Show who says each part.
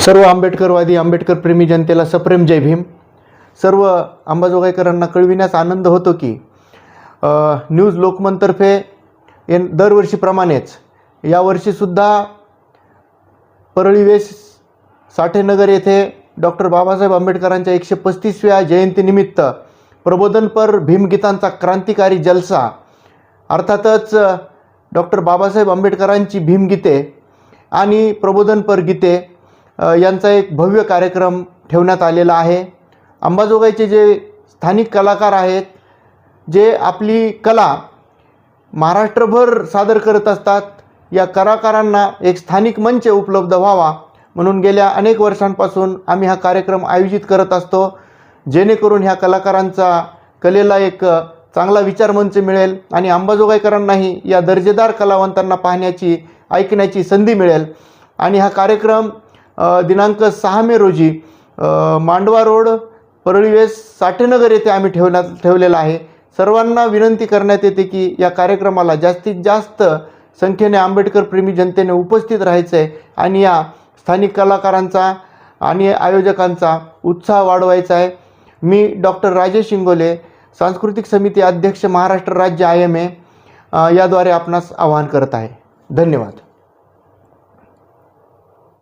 Speaker 1: सर्व आंबेडकरवादी आंबेडकर प्रेमी जनतेला सप्रेम जय भीम। सर्व अंबाजोगाईकरांना कळविण्यास आनंद होतो की न्यूज लोकमनतर्फे दरवर्षीप्रमाणेच यावर्षीसुद्धा परळी वेस साठेनगर येथे डॉक्टर बाबासाहेब आंबेडकरांच्या 135व्या जयंतीनिमित्त प्रबोधनपर भीमगीतांचा क्रांतिकारी जलसा अर्थातच डॉक्टर बाबासाहेब आंबेडकरांची भीमगीते आणि प्रबोधनपर गीते यांचा एक भव्य कार्यक्रम ठेवण्यात आलेला आहे। अंबाजोगाईचे जे स्थानिक कलाकार आहेत, जे आपली कला महाराष्ट्रभर सादर करत असतात, या कलाकारांना एक स्थानिक मंच उपलब्ध व्हावा म्हणून गेल्या अनेक वर्षांपासून आम्ही हा कार्यक्रम आयोजित करत असतो, जेणेकरून ह्या कलाकारांचा कलेला एक चांगला विचारमंच मिळेल आणि अंबाजोगाईकरांनाही या दर्जेदार कलावंतांना पाहण्याची ऐकण्याची संधी मिळेल। आणि हा कार्यक्रम दिनांक 6 मे रोजी मांडवा रोड परळी वेस साठेनगर येथे आम्ही ठेवलेला आहे। सर्वांना विनंती करण्यात येते की या कार्यक्रमाला जास्तीत जास्त संख्येने आंबेडकर प्रेमी जनतेने उपस्थित राहायचे आहे आणि या स्थानिक कलाकारांचा आणि आयोजकांचा उत्साह वाढवायचा आहे। मी डॉक्टर राजेश इंगोले, सांस्कृतिक समिती अध्यक्ष, महाराष्ट्र राज्य IMA याद्वारे आपणास आवाहन करत आहे। धन्यवाद।